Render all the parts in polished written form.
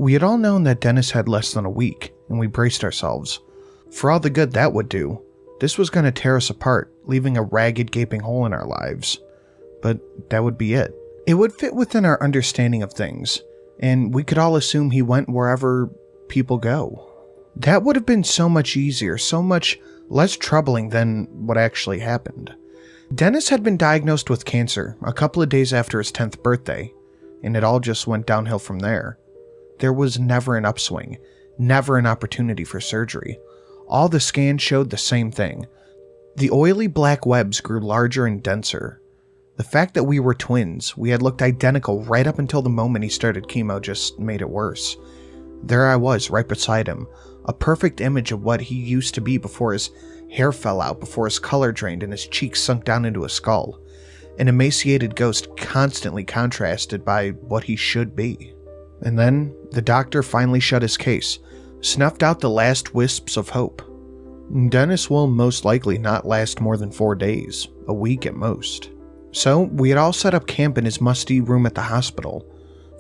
We had all known that Dennis had less than a week, and we braced ourselves. For all the good that would do, this was going to tear us apart, leaving a ragged, gaping hole in our lives. But that would be it. It would fit within our understanding of things, and we could all assume he went wherever people go. That would have been so much easier, so much less troubling than what actually happened. Dennis had been diagnosed with cancer a couple of days after his 10th birthday, and it all just went downhill from there. There was never an upswing, never an opportunity for surgery. All the scans showed the same thing. The oily black webs grew larger and denser. The fact that we were twins, we had looked identical right up until the moment he started chemo, just made it worse. There I was, right beside him, a perfect image of what he used to be before his hair fell out, before his color drained and his cheeks sunk down into a skull. An emaciated ghost constantly contrasted by what he should be. And then, the doctor finally shut his case, snuffed out the last wisps of hope. Dennis will most likely not last more than 4 days, a week at most. So, we had all set up camp in his musty room at the hospital.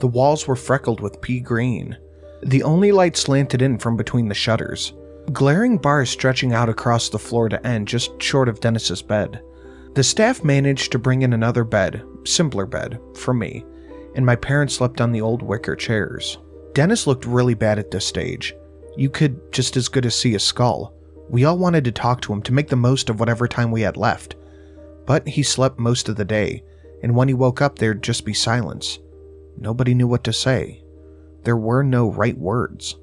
The walls were freckled with pea green. The only light slanted in from between the shutters, glaring bars stretching out across the floor to end just short of Dennis's bed. The staff managed to bring in another bed, simpler bed, for me, and my parents slept on the old wicker chairs. Dennis looked really bad at this stage. You could just as good as see his skull. We all wanted to talk to him to make the most of whatever time we had left. But he slept most of the day, and when he woke up there'd just be silence. Nobody knew what to say. There were no right words.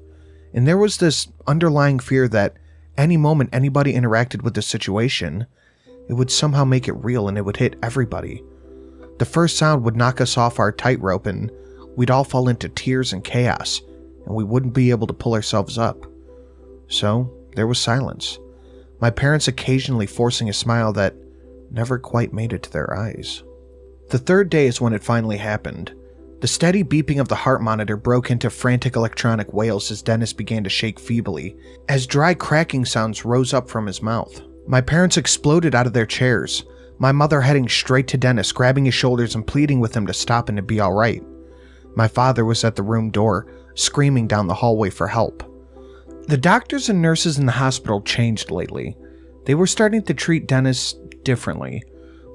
And there was this underlying fear that any moment anybody interacted with the situation, it would somehow make it real and it would hit everybody. The first sound would knock us off our tightrope and we'd all fall into tears and chaos, and we wouldn't be able to pull ourselves up. So there was silence, my parents occasionally forcing a smile that never quite made it to their eyes. The third day is when it finally happened. The steady beeping of the heart monitor broke into frantic electronic wails as Dennis began to shake feebly, as dry cracking sounds rose up from his mouth. My parents exploded out of their chairs, my mother heading straight to Dennis, grabbing his shoulders and pleading with him to stop and to be alright. My father was at the room door, screaming down the hallway for help. The doctors and nurses in the hospital changed lately. They were starting to treat Dennis differently.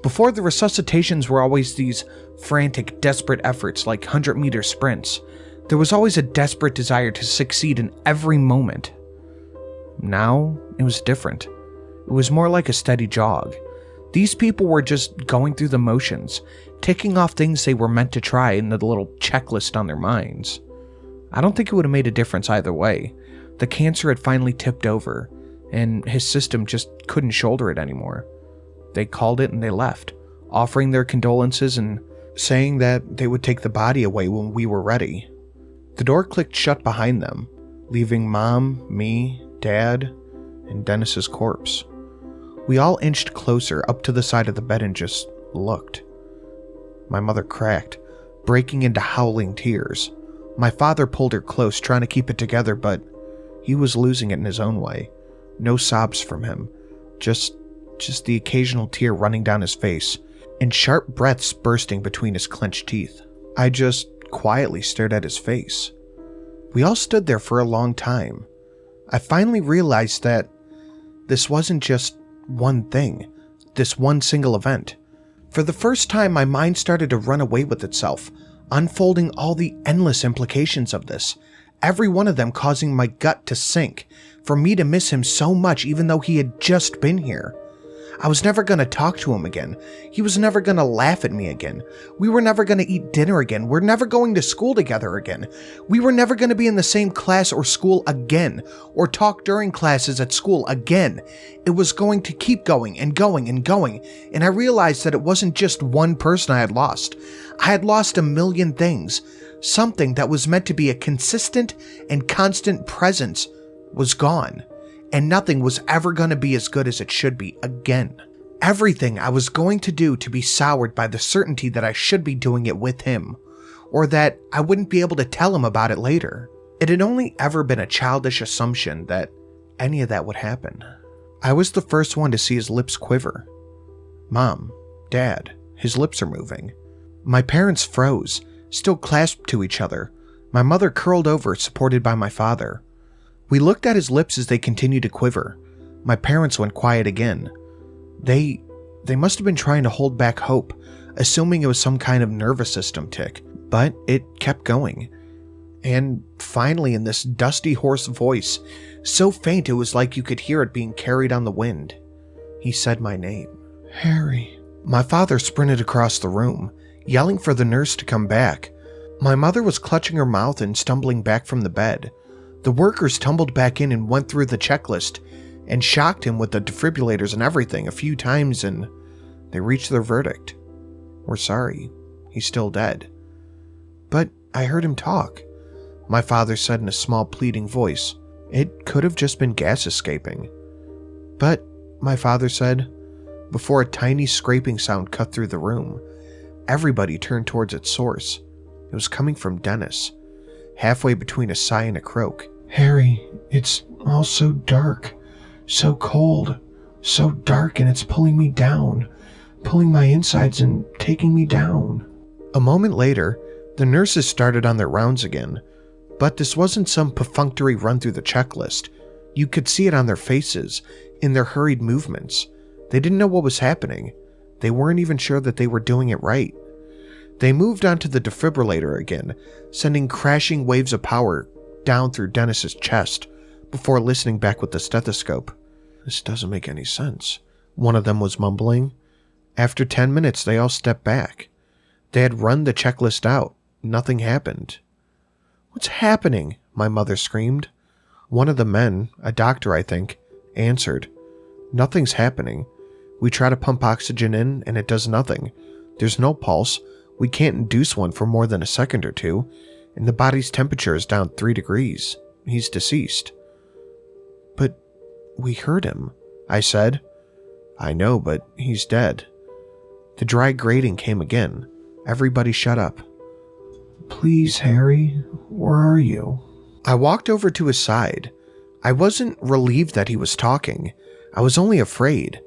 Before, the resuscitations were always these frantic, desperate efforts like 100-meter sprints. There was always a desperate desire to succeed in every moment. Now, it was different. It was more like a steady jog. These people were just going through the motions, ticking off things they were meant to try in the little checklist on their minds. I don't think it would have made a difference either way. The cancer had finally tipped over, and his system just couldn't shoulder it anymore. They called it and they left, offering their condolences and saying that they would take the body away when we were ready. The door clicked shut behind them, leaving Mom, me, Dad, and Dennis's corpse. We all inched closer up to the side of the bed and just looked. My mother cracked, breaking into howling tears. My father pulled her close, trying to keep it together, but he was losing it in his own way. No sobs from him, just the occasional tear running down his face, and sharp breaths bursting between his clenched teeth. I just quietly stared at his face. We all stood there for a long time. I finally realized that this wasn't just one thing, this one single event. For the first time, my mind started to run away with itself, unfolding all the endless implications of this, every one of them causing my gut to sink, for me to miss him so much even though he had just been here. I was never going to talk to him again. He was never going to laugh at me again. We were never going to eat dinner again. We're never going to school together again. We were never going to be in the same class or school again, or talk during classes at school again. It was going to keep going and going and going, and I realized that it wasn't just one person I had lost. I had lost a million things. Something that was meant to be a consistent and constant presence was gone. And nothing was ever going to be as good as it should be again. Everything I was going to do to be soured by the certainty that I should be doing it with him, or that I wouldn't be able to tell him about it later. It had only ever been a childish assumption that any of that would happen. I was the first one to see his lips quiver. Mom, Dad, his lips are moving. My parents froze, still clasped to each other, My mother curled over, supported by my father. We looked at his lips as they continued to quiver. My parents went quiet again. They must have been trying to hold back hope, assuming it was some kind of nervous system tic, but it kept going. And finally, in this dusty, hoarse voice, so faint it was like you could hear it being carried on the wind, he said my name. Harry. My father sprinted across the room, yelling for the nurse to come back. My mother was clutching her mouth and stumbling back from the bed. The workers tumbled back in and went through the checklist and shocked him with the defibrillators and everything a few times, and they reached their verdict. We're sorry. He's still dead. But I heard him talk, my father said in a small pleading voice. It could have just been gas escaping. But, my father said, before a tiny scraping sound cut through the room, everybody turned towards its source. It was coming from Dennis, halfway between a sigh and a croak. Harry, it's all so dark, so cold, so dark, and it's pulling me down, pulling my insides and taking me down. A moment later, the nurses started on their rounds again, but this wasn't some perfunctory run through the checklist. You could see it on their faces, in their hurried movements. They didn't know what was happening. They weren't even sure that they were doing it right. They moved on to the defibrillator again, sending crashing waves of power down through Dennis's chest, before listening back with the stethoscope. This doesn't make any sense, one of them was mumbling. After 10 minutes, they all stepped back. They had run the checklist out. Nothing happened. What's happening? My mother screamed. One of the men, a doctor I think, answered. Nothing's happening. We try to pump oxygen in and it does nothing. There's no pulse. We can't induce one for more than a second or two, and the body's temperature is down 3 degrees. He's deceased. But we heard him, I said. I know, but he's dead. The dry grating came again. Everybody shut up. Please, Harry, where are you? I walked over to his side. I wasn't relieved that he was talking. I was only afraid.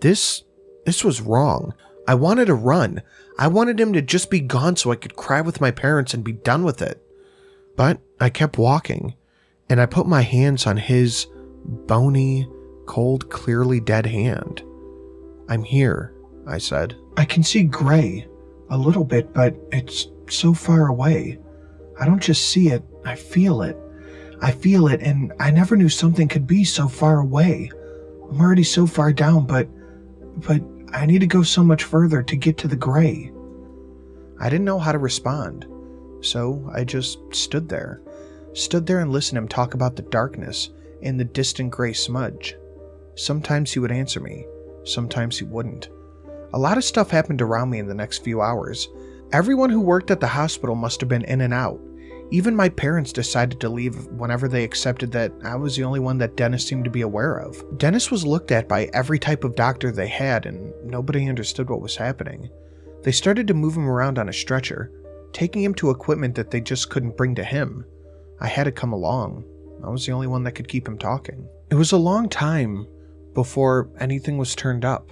This was wrong. I wanted to run. I wanted him to just be gone so I could cry with my parents and be done with it. But I kept walking, and I put my hands on his bony, cold, clearly dead hand. I'm here, I said. I can see gray, a little bit, but it's so far away. I don't just see it, I feel it. I feel it, and I never knew something could be so far away. I'm already so far down, but I need to go so much further to get to the gray. I didn't know how to respond, so I just stood there and listened to him talk about the darkness and the distant gray smudge. Sometimes he would answer me, sometimes he wouldn't. A lot of stuff happened around me in the next few hours. Everyone who worked at the hospital must have been in and out. Even my parents decided to leave whenever they accepted that I was the only one that Dennis seemed to be aware of. Dennis was looked at by every type of doctor they had, and nobody understood what was happening. They started to move him around on a stretcher, taking him to equipment that they just couldn't bring to him. I had to come along. I was the only one that could keep him talking. It was a long time before anything was turned up.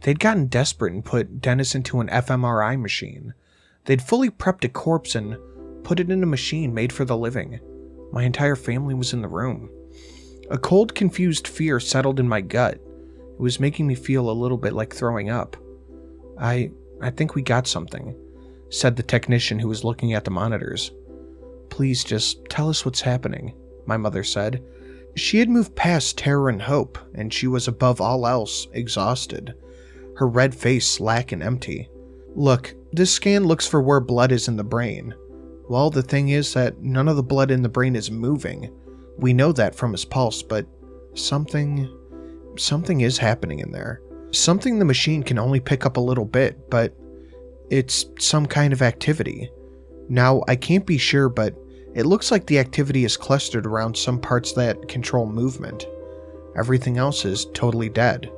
They'd gotten desperate and put Dennis into an fMRI machine. They'd fully prepped a corpse and put it in a machine made for the living. My entire family was in the room. A cold, confused fear settled in my gut. It was making me feel a little bit like throwing up. I think we got something, said the technician who was looking at the monitors. Please just tell us what's happening, my mother said. She had moved past terror and hope, and she was above all else exhausted, her red face slack and empty. Look, this scan looks for where blood is in the brain. Well, the thing is that none of the blood in the brain is moving. We know that from his pulse, but something is happening in there. Something the machine can only pick up a little bit, but it's some kind of activity. Now, I can't be sure, but it looks like the activity is clustered around some parts that control movement. Everything else is totally dead.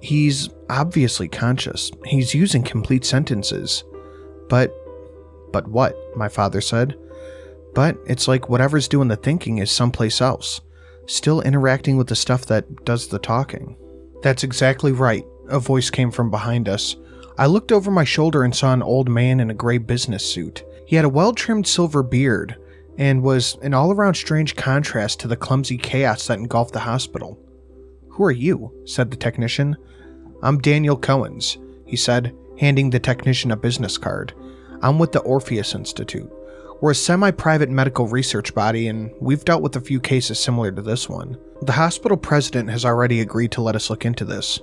He's obviously conscious. He's using complete sentences. But what? My father said. But it's like whatever's doing the thinking is someplace else, still interacting with the stuff that does the talking. That's exactly right, a voice came from behind us. I looked over my shoulder and saw an old man in a gray business suit. He had a well-trimmed silver beard, and was an all-around strange contrast to the clumsy chaos that engulfed the hospital. "Who are you?" said the technician. "I'm Daniel Cohens," he said, handing the technician a business card. "I'm with the Orpheus Institute. We're a semi-private medical research body, and we've dealt with a few cases similar to this one. The hospital president has already agreed to let us look into this."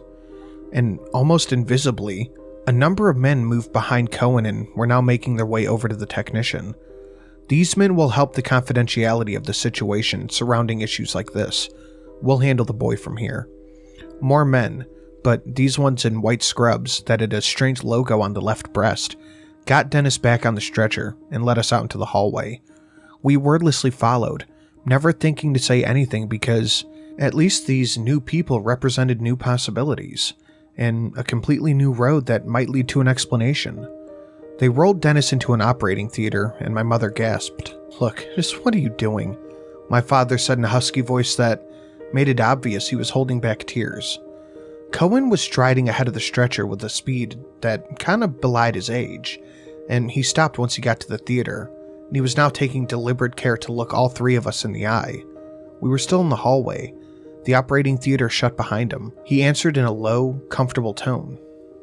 And almost invisibly, a number of men moved behind Cohen and were now making their way over to the technician. "These men will help the confidentiality of the situation surrounding issues like this. We'll handle the boy from here." More men, but these ones in white scrubs that had a strange logo on the left breast, got Dennis back on the stretcher and led us out into the hallway. We wordlessly followed, never thinking to say anything because at least these new people represented new possibilities, and a completely new road that might lead to an explanation. They rolled Dennis into an operating theater, and my mother gasped. "Look, just what are you doing?" my father said in a husky voice that made it obvious he was holding back tears. Cohen was striding ahead of the stretcher with a speed that kind of belied his age, and he stopped once he got to the theater, and he was now taking deliberate care to look all three of us in the eye. We were still in the hallway. The operating theater shut behind him. He answered in a low, comfortable tone.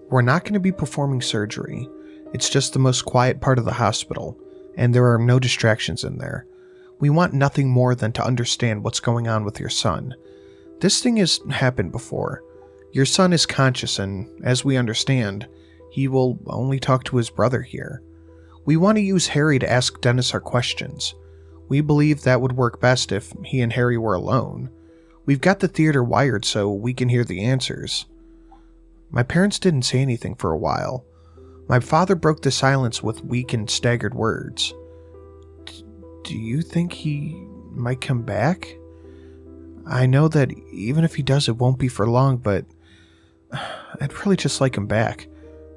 "We're not going to be performing surgery. It's just the most quiet part of the hospital, and there are no distractions in there. We want nothing more than to understand what's going on with your son. This thing has happened before. Your son is conscious, and as we understand, he will only talk to his brother here. We want to use Harry to ask Dennis our questions. We believe that would work best if he and Harry were alone. We've got the theater wired so we can hear the answers." My parents didn't say anything for a while. My father broke the silence with weak and staggered words. "Do you think he might come back? I know that even if he does, it won't be for long, but I'd really just like him back.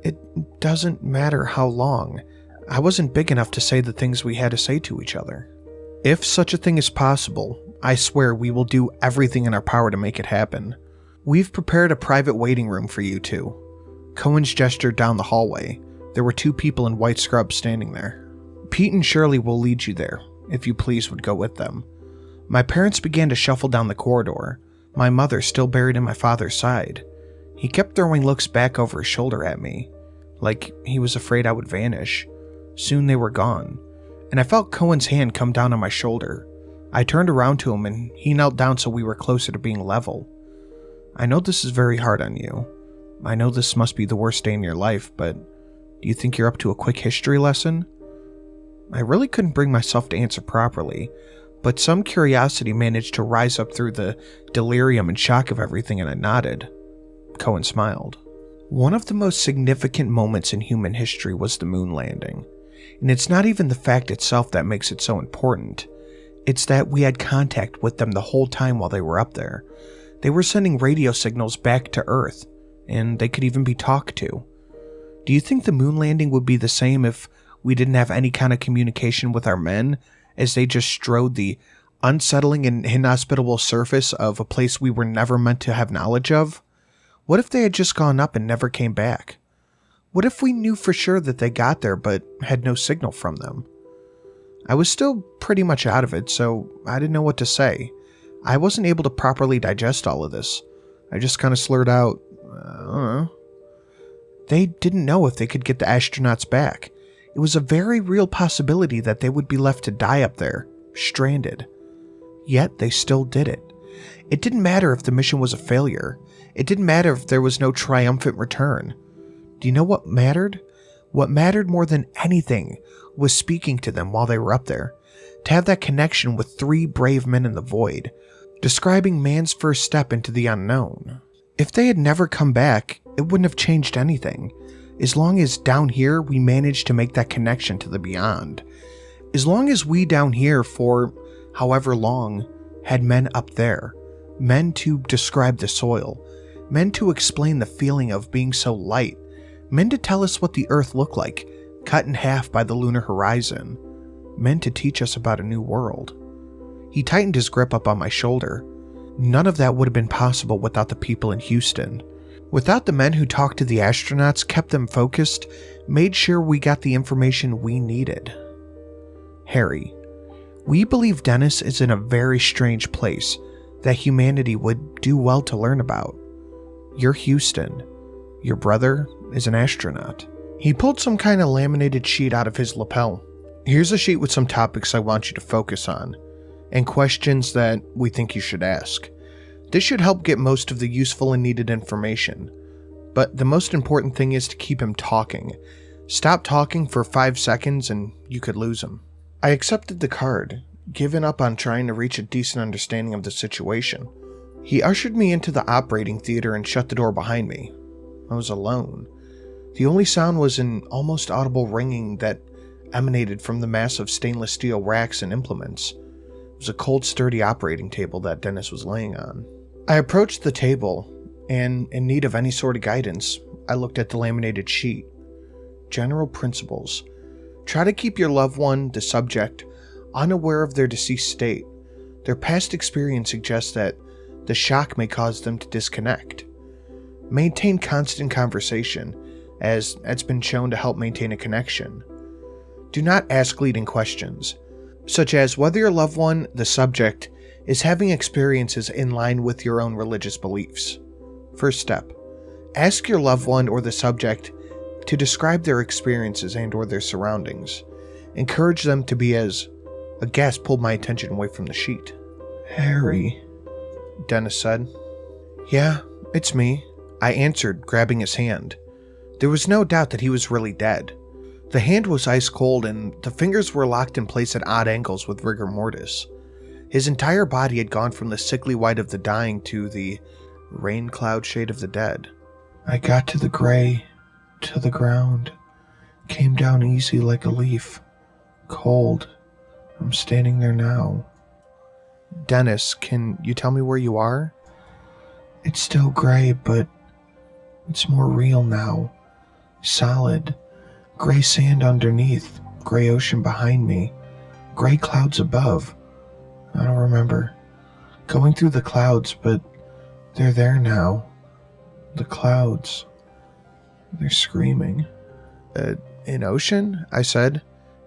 It doesn't matter how long. I wasn't big enough to say the things we had to say to each other. If such a thing is possible, I swear we will do everything in our power to make it happen. We've prepared a private waiting room for you two." Cohen's gestured down the hallway. There were two people in white scrubs standing there. "Pete and Shirley will lead you there, if you please would go with them." My parents began to shuffle down the corridor, my mother still buried in my father's side. He kept throwing looks back over his shoulder at me, like he was afraid I would vanish. Soon they were gone, and I felt Cohen's hand come down on my shoulder. I turned around to him, and he knelt down so we were closer to being level. "I know this is very hard on you. I know this must be the worst day in your life, but do you think you're up to a quick history lesson?" I really couldn't bring myself to answer properly, but some curiosity managed to rise up through the delirium and shock of everything, and I nodded. Cohen smiled. "One of the most significant moments in human history was the moon landing. And it's not even the fact itself that makes it so important. It's that we had contact with them the whole time while they were up there. They were sending radio signals back to Earth, and they could even be talked to. Do you think the moon landing would be the same if we didn't have any kind of communication with our men, as they just strode the unsettling and inhospitable surface of a place we were never meant to have knowledge of? What if they had just gone up and never came back? What if we knew for sure that they got there but had no signal from them?" I was still pretty much out of it, so I didn't know what to say. I wasn't able to properly digest all of this. I just kind of slurred out, "I don't know." They didn't know if they could get the astronauts back. It was a very real possibility that they would be left to die up there, stranded. Yet they still did it. It didn't matter if the mission was a failure. It didn't matter if there was no triumphant return. Do you know what mattered? What mattered more than anything was speaking to them while they were up there. To have that connection with three brave men in the void, describing man's first step into the unknown. If they had never come back, it wouldn't have changed anything. As long as down here we managed to make that connection to the beyond. As long as we down here for however long had men up there. Men to describe the soil. Men to explain the feeling of being so light. Men to tell us what the earth looked like, cut in half by the lunar horizon. Men to teach us about a new world. He tightened his grip up on my shoulder. None of that would have been possible without the people in Houston. Without the men who talked to the astronauts, kept them focused, made sure we got the information we needed. Harry. We believe Dennis is in a very strange place that humanity would do well to learn about. You're Houston. Your brother is an astronaut. He pulled some kind of laminated sheet out of his lapel. Here's a sheet with some topics I want you to focus on, and questions that we think you should ask. This should help get most of the useful and needed information. But the most important thing is to keep him talking. Stop talking for 5 seconds and you could lose him. I accepted the card, giving up on trying to reach a decent understanding of the situation. He ushered me into the operating theater and shut the door behind me. I was alone. The only sound was an almost audible ringing that emanated from the massive stainless steel racks and implements. It was a cold, sturdy operating table that Dennis was laying on. I approached the table, and in need of any sort of guidance, I looked at the laminated sheet. General principles. Try to keep your loved one, the subject, unaware of their deceased state. Their past experience suggests that the shock may cause them to disconnect. Maintain constant conversation, as it's been shown to help maintain a connection. Do not ask leading questions, such as whether your loved one, the subject, is having experiences in line with your own religious beliefs. First step. Ask your loved one or the subject to describe their experiences and or their surroundings. Encourage them to be as... A gasp pulled my attention away from the sheet. "Harry," Dennis said. "Yeah, it's me," I answered, grabbing his hand. There was no doubt that he was really dead. The hand was ice cold and the fingers were locked in place at odd angles with rigor mortis. His entire body had gone from the sickly white of the dying to the rain cloud shade of the dead. "I got to the gray, to the ground, came down easy like a leaf, cold. I'm standing there now." "Dennis, can you tell me where you are?" "It's still gray, but it's more real now. Solid. Gray sand underneath, gray ocean behind me, gray clouds above. I don't remember. Going through the clouds, but they're there now. The clouds. They're screaming." An ocean?" I said.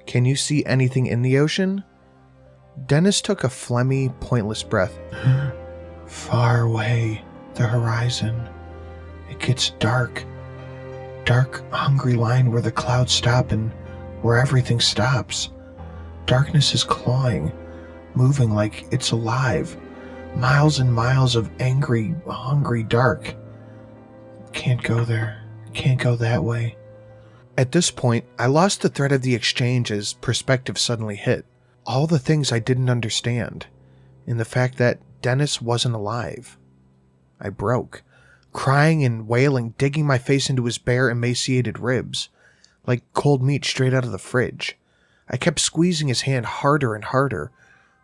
"Can you see anything in the ocean?" Dennis took a phlegmy, pointless breath. "Far away, the horizon. It gets dark. Dark, hungry line where the clouds stop and where everything stops. Darkness is clawing, moving like it's alive. Miles and miles of angry, hungry dark. Can't go there. Can't go that way." At this point, I lost the thread of the exchange as perspective suddenly hit. All the things I didn't understand, and the fact that Dennis wasn't alive. I broke, crying and wailing, digging my face into his bare, emaciated ribs, like cold meat straight out of the fridge. I kept squeezing his hand harder and harder,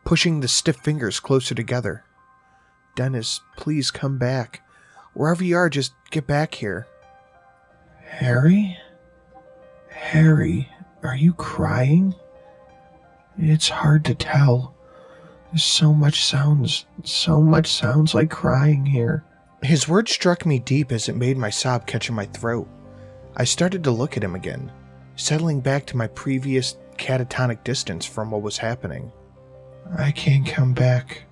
pushing the stiff fingers closer together. "Dennis, please come back. Wherever you are, just get back here." "Harry? Harry, are you crying? It's hard to tell. There's so much sounds like crying here." His words struck me deep as it made my sob catch in my throat. I started to look at him again, settling back to my previous catatonic distance from what was happening. "I can't come back.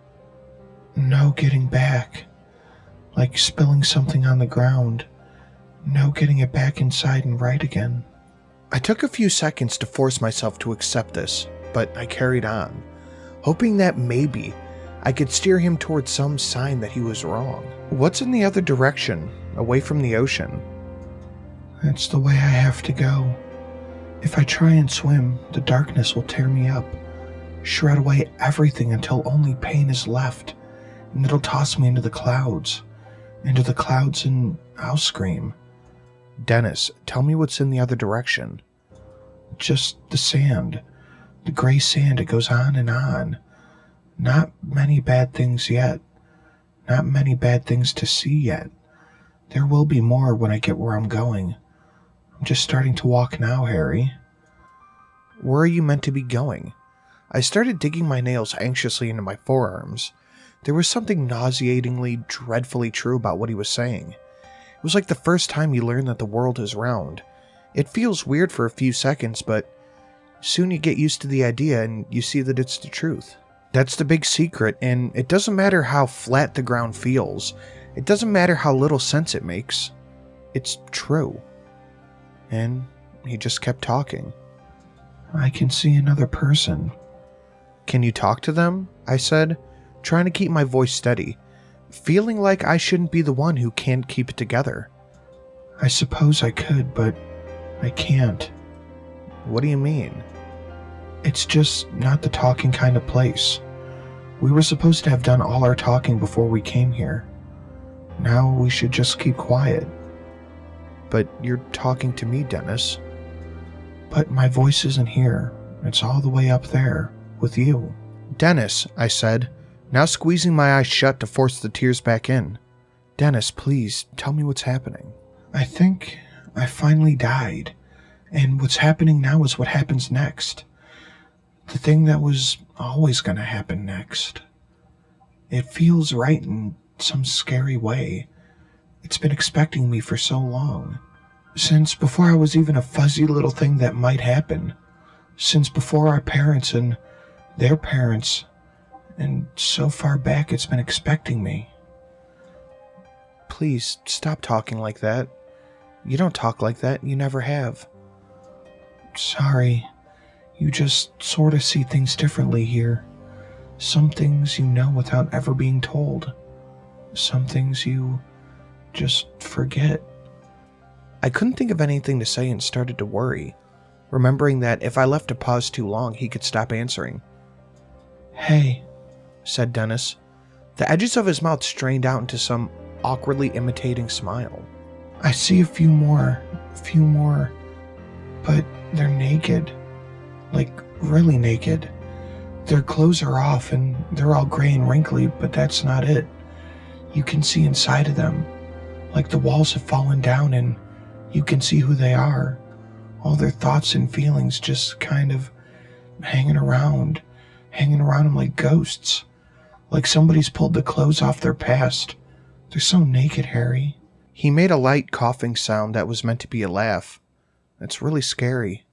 No getting back. Like spilling something on the ground. No getting it back inside and right again." I took a few seconds to force myself to accept this, but I carried on, hoping that maybe I could steer him towards some sign that he was wrong. "What's in the other direction, away from the ocean?" "That's the way I have to go. If I try and swim, the darkness will tear me up, shred away everything until only pain is left, and it'll toss me into the clouds, and I'll scream." "Dennis, tell me what's in the other direction." "Just the sand. The gray sand, it goes on and on. Not many bad things yet. Not many bad things to see yet. There will be more when I get where I'm going. I'm just starting to walk now, Harry." "Where are you meant to be going?" I started digging my nails anxiously into my forearms. There was something nauseatingly, dreadfully true about what he was saying. It was like the first time you learn that the world is round. It feels weird for a few seconds, but Soon you get used to the idea and you see that it's the truth. That's the big secret, and it doesn't matter how flat the ground feels. It doesn't matter how little sense it makes. It's true. And he just kept talking. I can see another person. Can you talk to them? I said, trying to keep my voice steady, feeling like I shouldn't be the one who can't keep it together. I suppose I could, but I can't. What do you mean? It's just not the talking kind of place. We were supposed to have done all our talking before we came here. Now we should just keep quiet. But you're talking to me, Dennis. But my voice isn't here. It's all the way up there, with you. Dennis, I said, now squeezing my eyes shut to force the tears back in. Dennis, please, tell me what's happening. I think I finally died, and what's happening now is what happens next. The thing that was always going to happen next. It feels right in some scary way. It's been expecting me for so long. Since before I was even a fuzzy little thing that might happen. Since before our parents and their parents. And so far back it's been expecting me. Please, stop talking like that. You don't talk like that. You never have. Sorry. You just sort of see things differently here. Some things you know without ever being told. Some things you just forget. I couldn't think of anything to say and started to worry, remembering that if I left a pause too long, he could stop answering. Hey, said Dennis, the edges of his mouth strained out into some awkwardly imitating smile. I see a few more, but they're naked. Like, really naked. Their clothes are off and they're all gray and wrinkly, but that's not it. You can see inside of them. Like the walls have fallen down and you can see who they are. All their thoughts and feelings just kind of hanging around them like ghosts. Like somebody's pulled the clothes off their past. They're so naked, Harry. He made a light coughing sound that was meant to be a laugh. It's really scary.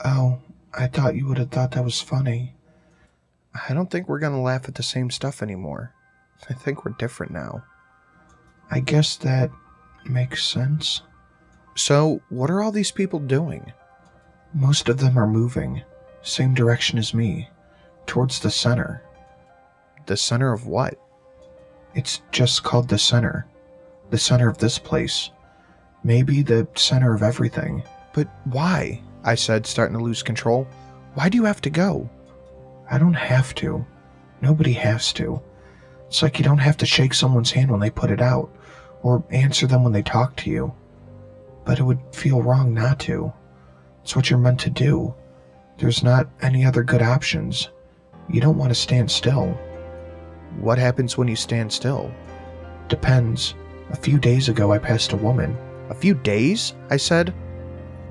Oh, I thought you would have thought that was funny. I don't think we're gonna laugh at the same stuff anymore. I think we're different now. I guess that makes sense. So, what are all these people doing? Most of them are moving, same direction as me, towards the center. The center of what? It's just called the center of this place. Maybe the center of everything. But why? I said, starting to lose control. Why do you have to go? I don't have to. Nobody has to. It's like you don't have to shake someone's hand when they put it out, or answer them when they talk to you. But it would feel wrong not to. It's what you're meant to do. There's not any other good options. You don't want to stand still. What happens when you stand still? Depends. A few days ago I passed a woman. A few days? I said,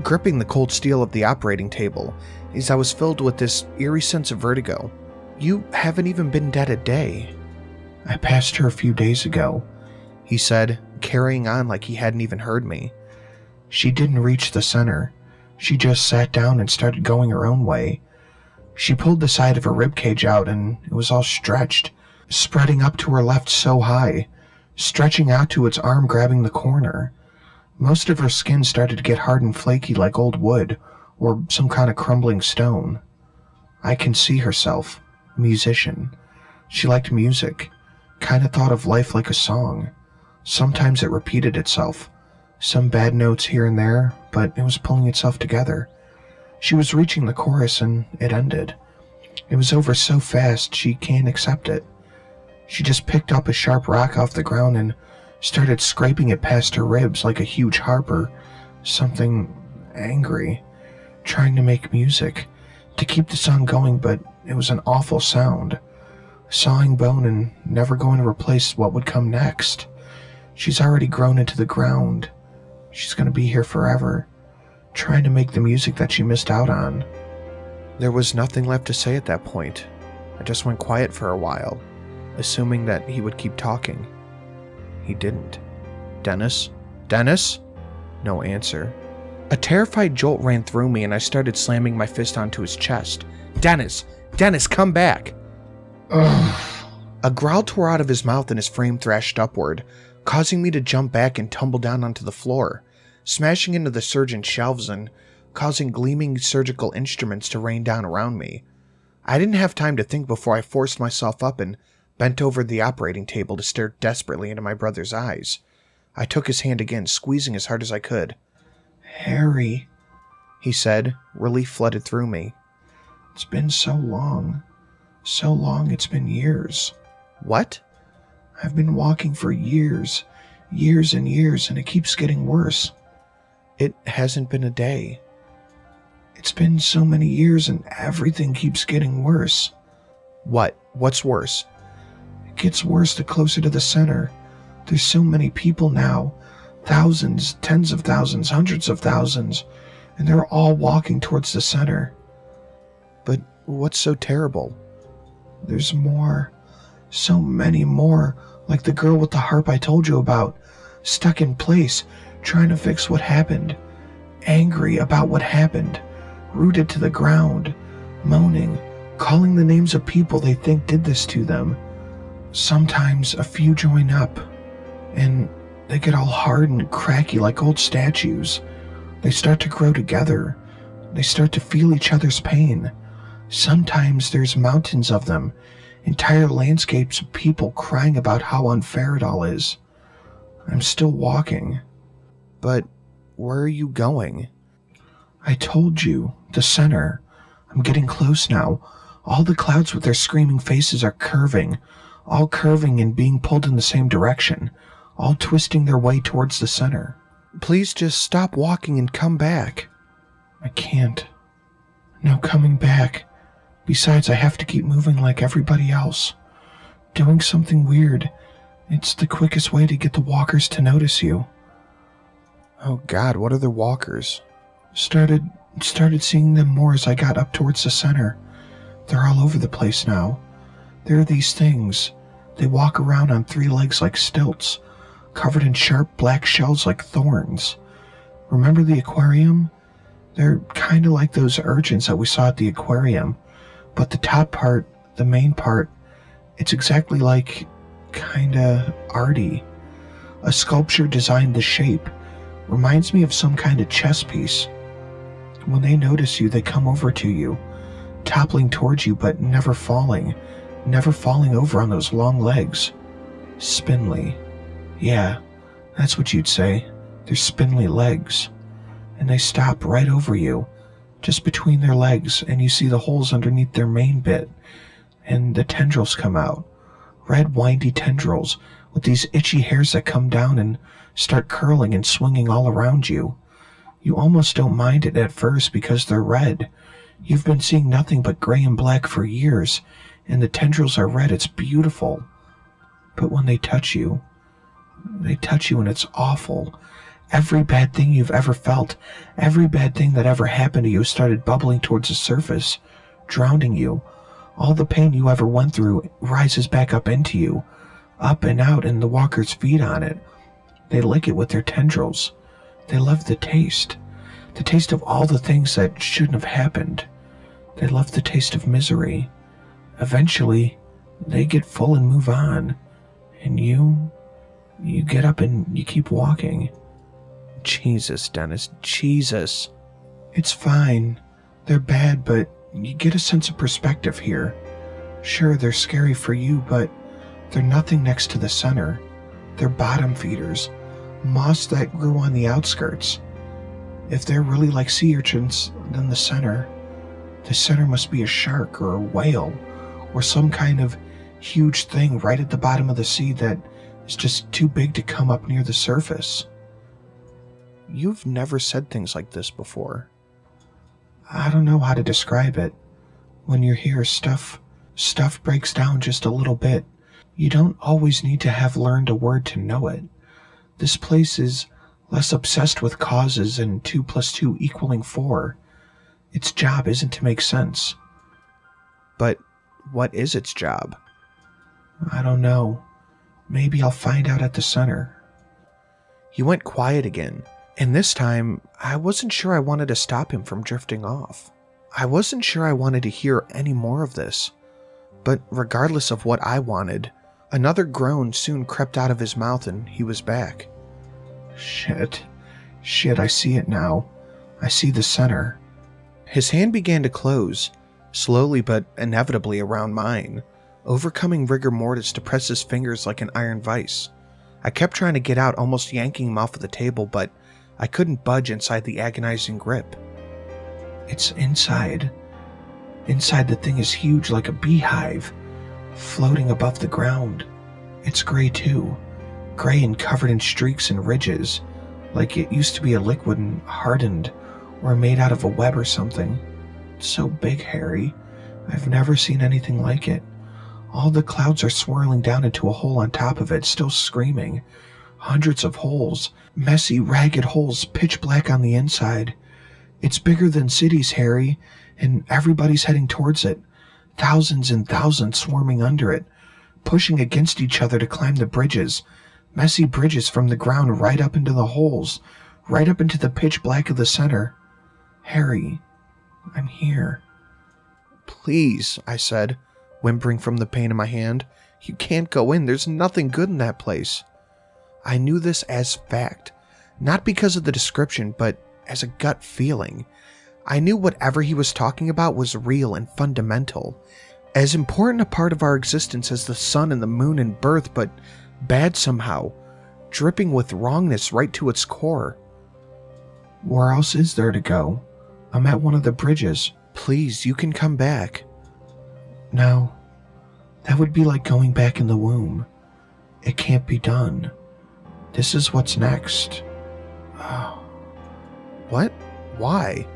gripping the cold steel of the operating table, as I was filled with this eerie sense of vertigo. You haven't even been dead a day. I passed her a few days ago, he said, carrying on like he hadn't even heard me. She didn't reach the center. She just sat down and started going her own way. She pulled the side of her ribcage out and it was all stretched, spreading up to her left so high, stretching out to its arm grabbing the corner. Most of her skin started to get hard and flaky like old wood or some kind of crumbling stone. I can see herself, musician. She liked music, kind of thought of life like a song. Sometimes it repeated itself, some bad notes here and there, but it was pulling itself together. She was reaching the chorus and it ended. It was over so fast she can't accept it. She just picked up a sharp rock off the ground and started scraping it past her ribs like a huge harper, something angry, trying to make music, to keep the song going, but it was an awful sound. Sawing bone and never going to replace what would come next. She's already grown into the ground. She's going to be here forever, trying to make the music that she missed out on. There was nothing left to say at that point. I just went quiet for a while, assuming that he would keep talking. He didn't. Dennis? Dennis? No answer. A terrified jolt ran through me and I started slamming my fist onto his chest. Dennis! Dennis, come back! Ugh. A growl tore out of his mouth and his frame thrashed upward, causing me to jump back and tumble down onto the floor, smashing into the surgeon's shelves and causing gleaming surgical instruments to rain down around me. I didn't have time to think before I forced myself up and bent over the operating table to stare desperately into my brother's eyes. I took his hand again, squeezing as hard as I could. Harry, he said. Relief flooded through me. It's been so long. So long, it's been years. What? I've been walking for years and years, and it keeps getting worse. It hasn't been a day. It's been so many years and everything keeps getting worse. What? What's worse? It gets worse the closer to the center. There's so many people now. Thousands, tens of thousands, hundreds of thousands, and they're all walking towards the center. But what's so terrible? There's more. So many more, like the girl with the harp I told you about, stuck in place, trying to fix what happened, angry about what happened, rooted to the ground, moaning, calling the names of people they think did this to them. Sometimes a few join up, and they get all hard and cracky like old statues. They start to grow together. They start to feel each other's pain. Sometimes there's mountains of them, entire landscapes of people crying about how unfair it all is. I'm still walking. But where are you going? I told you, the center. I'm getting close now. All the clouds with their screaming faces are curving, all curving and being pulled in the same direction, all twisting their way towards the center. Please just stop walking and come back. I can't. No coming back. Besides, I have to keep moving like everybody else. Doing something weird. It's the quickest way to get the walkers to notice you. Oh God, what are the walkers? Started seeing them more as I got up towards the center. They're all over the place now. There are these things. They walk around on 3 legs like stilts, covered in sharp black shells like thorns. Remember the aquarium? They're kind of like those urchins that we saw at the aquarium. But the top part, the main part, it's exactly like, kinda arty. A sculpture designed the shape. Reminds me of some kind of chess piece. When they notice you, they come over to you, toppling towards you but never falling over on those long legs. Spindly. Yeah, that's what you'd say. They're spindly legs. And they stop right over you, just between their legs, and you see the holes underneath their main bit, and the tendrils come out. Red, windy tendrils with these itchy hairs that come down and start curling and swinging all around you. You almost don't mind it at first because they're red. You've been seeing nothing but gray and black for years, and the tendrils are red. It's beautiful. But when they touch you and it's awful. Every bad thing you've ever felt, every bad thing that ever happened to you started bubbling towards the surface, drowning you. All the pain you ever went through rises back up into you, up and out, and the walkers feed on it. They lick it with their tendrils. They love the taste of all the things that shouldn't have happened. They love the taste of misery. Eventually, they get full and move on, and you get up and you keep walking. Jesus, Dennis, Jesus. It's fine. They're bad, but you get a sense of perspective here. Sure, they're scary for you, but they're nothing next to the center. They're bottom feeders, moss that grew on the outskirts. If they're really like sea urchins, then the center must be a shark or a whale or some kind of huge thing right at the bottom of the sea that is just too big to come up near the surface. You've never said things like this before. I don't know how to describe it. When you're here, stuff breaks down just a little bit. You don't always need to have learned a word to know it. This place is less obsessed with causes and 2 + 2 = 4. Its job isn't to make sense. But what is its job? I don't know. Maybe I'll find out at the center. He went quiet again, And this time, I wasn't sure I wanted to stop him from drifting off. I wasn't sure I wanted to hear any more of this. But regardless of what I wanted, another groan soon crept out of his mouth and he was back. Shit, I see it now. I see the center. His hand began to close, slowly but inevitably around mine, overcoming rigor mortis to press his fingers like an iron vice. I kept trying to get out, almost yanking him off of the table, but I couldn't budge inside the agonizing grip. It's inside. Inside, the thing is huge like a beehive, floating above the ground. It's gray too. Gray and covered in streaks and ridges, like it used to be a liquid and hardened, or made out of a web or something. It's so big, Harry. I've never seen anything like it. All the clouds are swirling down into a hole on top of it, still screaming. Hundreds of holes, messy, ragged holes, pitch black on the inside. It's bigger than cities, Harry, and everybody's heading towards it. Thousands and thousands swarming under it, pushing against each other to climb the bridges. Messy bridges from the ground right up into the holes, right up into the pitch black of the center. Harry, I'm here. Please, I said, whimpering from the pain in my hand. You can't go in. There's nothing good in that place. I knew this as fact, not because of the description, but as a gut feeling. I knew whatever he was talking about was real and fundamental, as important a part of our existence as the sun and the moon and birth, but bad somehow, dripping with wrongness right to its core. Where else is there to go? I'm at one of the bridges. Please, you can come back. No, that would be like going back in the womb. It can't be done. This is what's next. Oh. What? Why?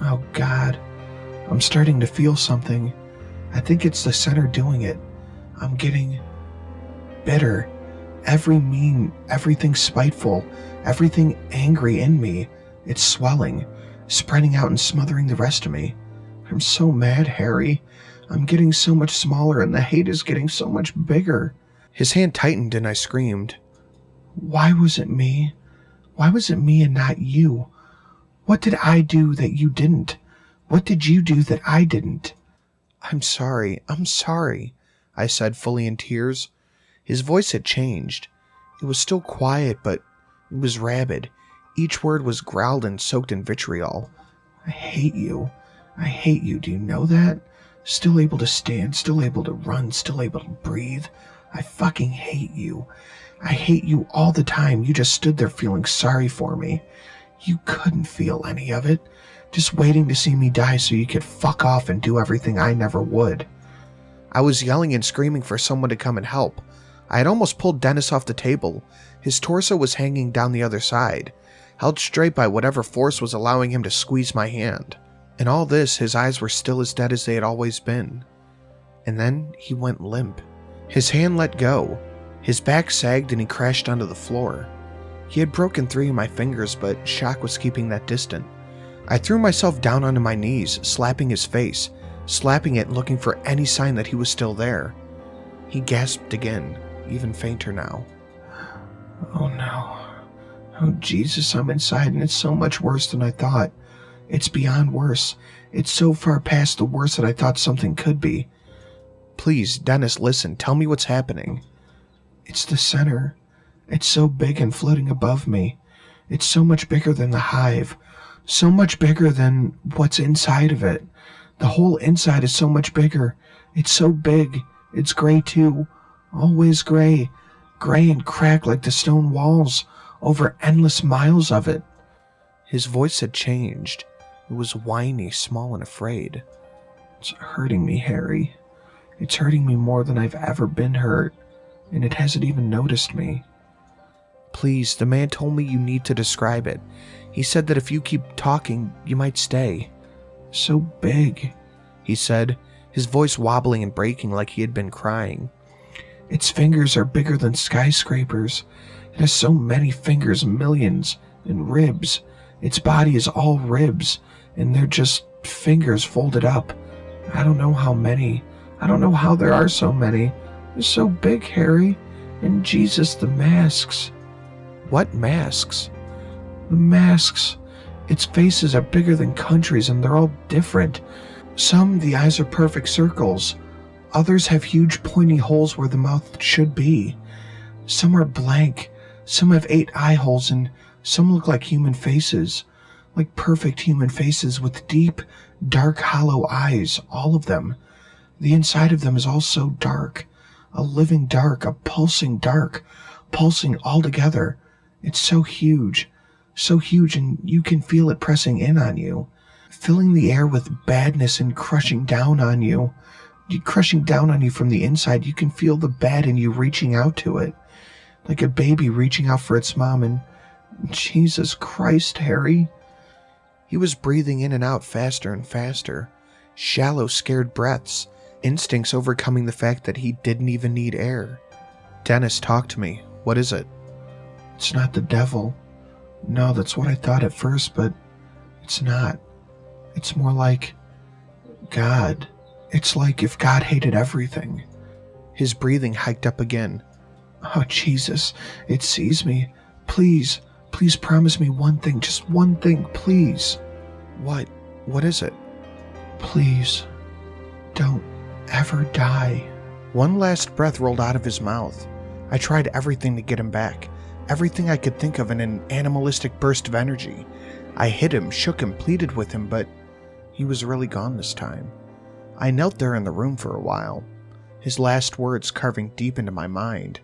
Oh God, I'm starting to feel something. I think it's the center doing it. I'm getting bitter. Everything spiteful, everything angry in me. It's swelling, spreading out and smothering the rest of me. I'm so mad, Harry. I'm getting so much smaller and the hate is getting so much bigger. His hand tightened and I screamed. Why was it me? Why was it me and not you? What did I do that you didn't? What did you do that I didn't? I'm sorry, I said, fully in tears. His voice had changed. It was still quiet, but it was rabid. Each word was growled and soaked in vitriol. I hate you. I hate you. Do you know that? Still able to stand, still able to run, still able to breathe. I fucking hate you. I hate you all the time. You just stood there feeling sorry for me. You couldn't feel any of it. Just waiting to see me die so you could fuck off and do everything I never would. I was yelling and screaming for someone to come and help. I had almost pulled Dennis off the table. His torso was hanging down the other side, held straight by whatever force was allowing him to squeeze my hand. In all this, his eyes were still as dead as they had always been. And then he went limp. His hand let go. His back sagged and he crashed onto the floor. He had broken 3 of my fingers, but shock was keeping that distant. I threw myself down onto my knees, slapping his face, slapping it, looking for any sign that he was still there. He gasped again, even fainter now. Oh no. Oh Jesus, I'm inside and it's so much worse than I thought. It's beyond worse. It's so far past the worst that I thought something could be. Please, Dennis, listen. Tell me what's happening. It's the center. It's so big and floating above me. It's so much bigger than the hive. So much bigger than what's inside of it. The whole inside is so much bigger. It's so big. It's gray too. Always gray. Gray and cracked like the stone walls over endless miles of it. His voice had changed. It was whiny, small, and afraid. It's hurting me, Harry. It's hurting me more than I've ever been hurt, and it hasn't even noticed me. Please, the man told me you need to describe it. He said that if you keep talking, you might stay. So big, he said, his voice wobbling and breaking like he had been crying. Its fingers are bigger than skyscrapers. It has so many fingers, millions, and ribs. Its body is all ribs, and they're just fingers folded up. I don't know how many. I don't know how there are so many. They're so big, Harry. And Jesus, the masks. What masks? The masks, its faces are bigger than countries and they're all different. Some, the eyes are perfect circles. Others have huge pointy holes where the mouth should be. Some are blank. Some have 8 eye holes and some look like human faces. Like perfect human faces with deep, dark, hollow eyes, all of them. The inside of them is all so dark. A living dark, a pulsing dark, pulsing all together. It's so huge, and you can feel it pressing in on you, filling the air with badness and crushing down on you. Crushing down on you from the inside. You can feel the bad in you reaching out to it, like a baby reaching out for its mom. And Jesus Christ, Harry. He was breathing in and out faster and faster, shallow, scared breaths, instincts overcoming the fact that he didn't even need air. Dennis, talk to me. What is it? It's not the devil. No, that's what I thought at first, but it's not. It's more like God. It's like if God hated everything. His breathing hiked up again. Oh, Jesus, it sees me. Please promise me one thing, just one thing, please. What? What is it? Please, don't ever die. One last breath rolled out of his mouth. I tried everything to get him back, everything I could think of in an animalistic burst of energy. I hit him, shook him, pleaded with him, but he was really gone this time. I knelt there in the room for a while, his last words carving deep into my mind.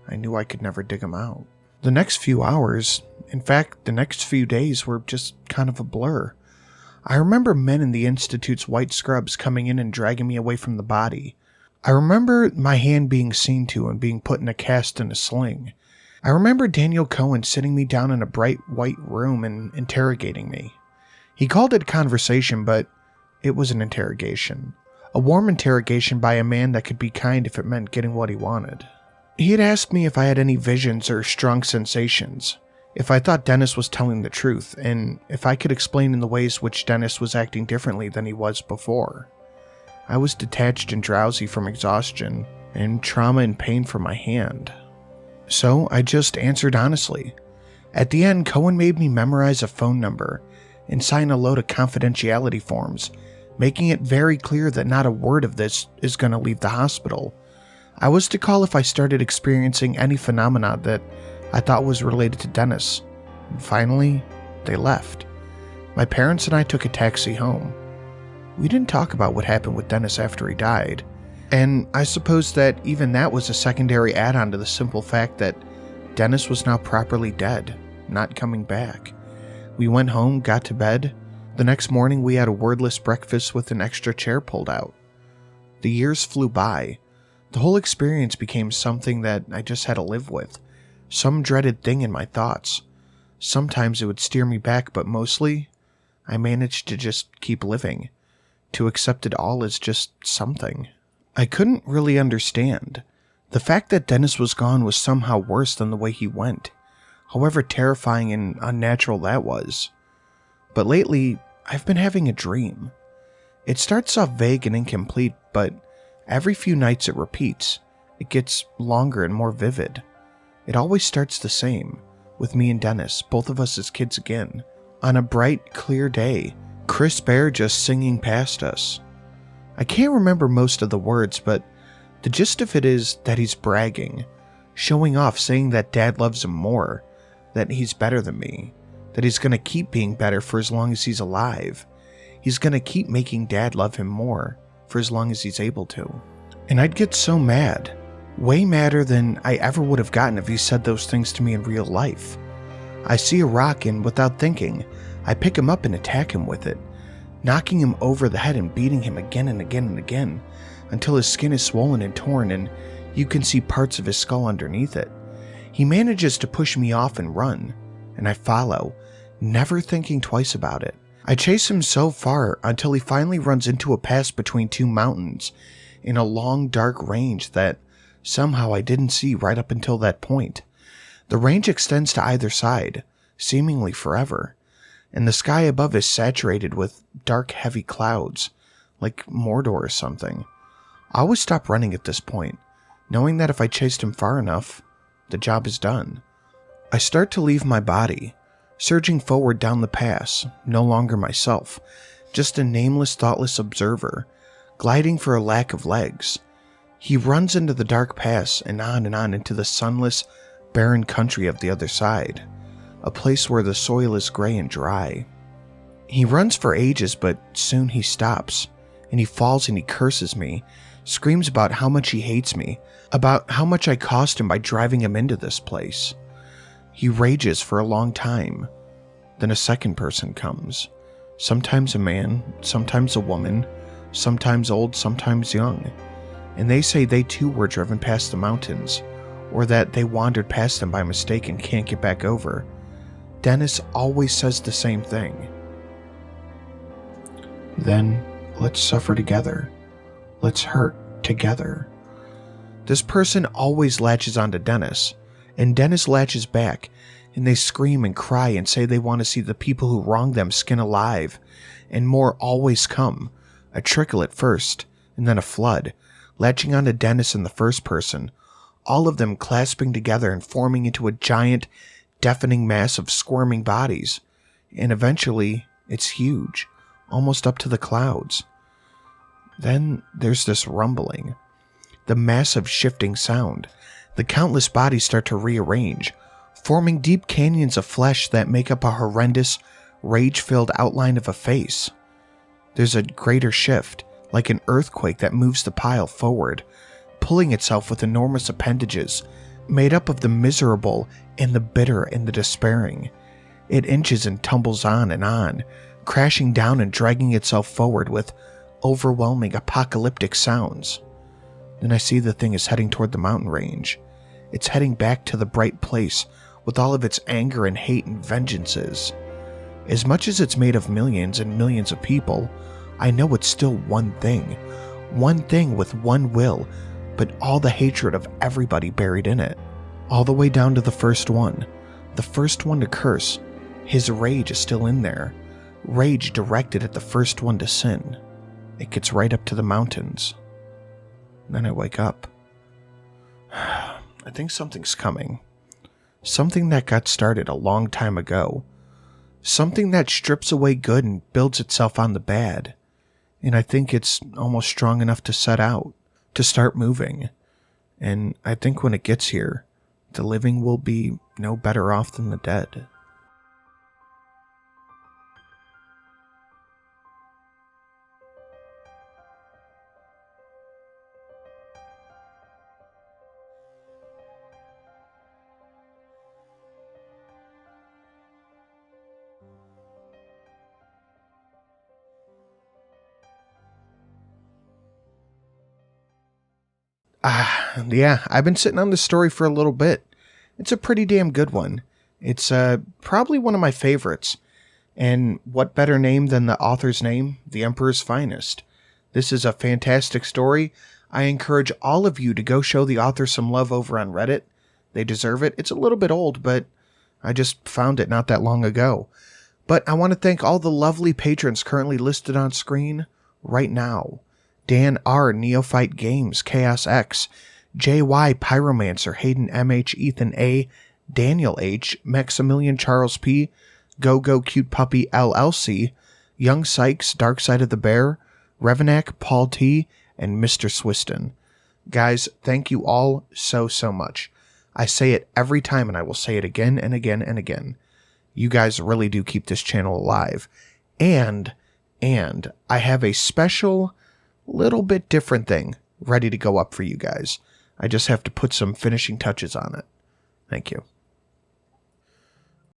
I knew I could never dig him out. The next few hours, in fact, the next few days were just kind of a blur. I remember men in the Institute's white scrubs coming in and dragging me away from the body. I remember my hand being seen to and being put in a cast in a sling. I remember Daniel Cohen sitting me down in a bright white room and interrogating me. He called it a conversation, but it was an interrogation. A warm interrogation by a man that could be kind if it meant getting what he wanted. He had asked me if I had any visions or strong sensations, if I thought Dennis was telling the truth, and if I could explain in the ways which Dennis was acting differently than he was before. I was detached and drowsy from exhaustion, and trauma and pain from my hand. So I just answered honestly. At the end, Cohen made me memorize a phone number and sign a load of confidentiality forms, making it very clear that not a word of this is going to leave the hospital. I was to call if I started experiencing any phenomena that I thought was related to Dennis. And finally, they left. My parents and I took a taxi home. We didn't talk about what happened with Dennis after he died, and I suppose that even that was a secondary add-on to the simple fact that Dennis was now properly dead, not coming back. We went home, got to bed. The next morning we had a wordless breakfast with an extra chair pulled out. The years flew by. The whole experience became something that I just had to live with, some dreaded thing in my thoughts. Sometimes it would steer me back, but mostly, I managed to just keep living, to accept it all as just something. I couldn't really understand. The fact that Dennis was gone was somehow worse than the way he went, however terrifying and unnatural that was. But lately, I've been having a dream. It starts off vague and incomplete, but every few nights it repeats. It gets longer and more vivid. It always starts the same, with me and Dennis, both of us as kids again, on a bright, clear day, crisp air just singing past us. I can't remember most of the words, but the gist of it is that he's bragging, showing off, saying that Dad loves him more, that he's better than me, that he's gonna keep being better for as long as he's alive. He's gonna keep making Dad love him more for as long as he's able to. And I'd get so mad, way madder than I ever would have gotten if he said those things to me in real life. I see a rock and, without thinking, I pick him up and attack him with it, knocking him over the head and beating him again and again and again, until his skin is swollen and torn and you can see parts of his skull underneath it. He manages to push me off and run, and I follow, never thinking twice about it. I chase him so far until he finally runs into a pass between two mountains in a long dark range that somehow I didn't see right up until that point. The range extends to either side, seemingly forever, and the sky above is saturated with dark heavy clouds, like Mordor or something. I always stop running at this point, knowing that if I chased him far enough, the job is done. I start to leave my body, surging forward down the pass, no longer myself, just a nameless, thoughtless observer, gliding for a lack of legs. He runs into the dark pass and on into the sunless, barren country of the other side, a place where the soil is gray and dry. He runs for ages, but soon he stops, and he falls and he curses me, screams about how much he hates me, about how much I cost him by driving him into this place. He rages for a long time. Then a second person comes. Sometimes a man, sometimes a woman, sometimes old, sometimes young. And they say they too were driven past the mountains, or that they wandered past them by mistake and can't get back over. Dennis always says the same thing. Then let's suffer together. Let's hurt together. This person always latches onto Dennis, and Dennis latches back, and they scream and cry and say they want to see the people who wronged them skin alive, and more always come, a trickle at first, and then a flood, latching onto Dennis in the first person, all of them clasping together and forming into a giant, deafening mass of squirming bodies, and eventually it's huge, almost up to the clouds. Then there's this rumbling, the massive shifting sound. The countless bodies start to rearrange, forming deep canyons of flesh that make up a horrendous, rage-filled outline of a face. There's a greater shift, like an earthquake that moves the pile forward, pulling itself with enormous appendages, made up of the miserable and the bitter and the despairing. It inches and tumbles on, crashing down and dragging itself forward with overwhelming apocalyptic sounds. Then I see the thing is heading toward the mountain range. It's heading back to the bright place with all of its anger and hate and vengeances. As much as it's made of millions and millions of people, I know it's still one thing with one will, but all the hatred of everybody buried in it. All the way down to the first one to curse. His rage is still in there. Rage directed at the first one to sin. It gets right up to the mountains. Then I wake up. I think something's coming. Something that got started a long time ago. Something that strips away good and builds itself on the bad. And I think it's almost strong enough to set out, to start moving. And I think when it gets here, the living will be no better off than the dead. Yeah, I've been sitting on this story for a little bit. It's a pretty damn good one. It's probably one of my favorites. And what better name than the author's name, The Emperor's Finest. This is a fantastic story. I encourage all of you to go show the author some love over on Reddit. They deserve it. It's a little bit old, but I just found it not that long ago. But I want to thank all the lovely patrons currently listed on screen right now. Dan R., Neophyte Games, Chaos X, JY, Pyromancer, Hayden MH, Ethan A., Daniel H., Maximilian Charles P., Go Cute Puppy LLC, Young Sykes, Dark Side of the Bear, Revenak, Paul T., and Mr. Swiston. Guys, thank you all so much. I say it every time and I will say it again and again and again. You guys really do keep this channel alive. And I have a special, little bit different thing ready to go up for you guys. I just have to put some finishing touches on it. Thank you.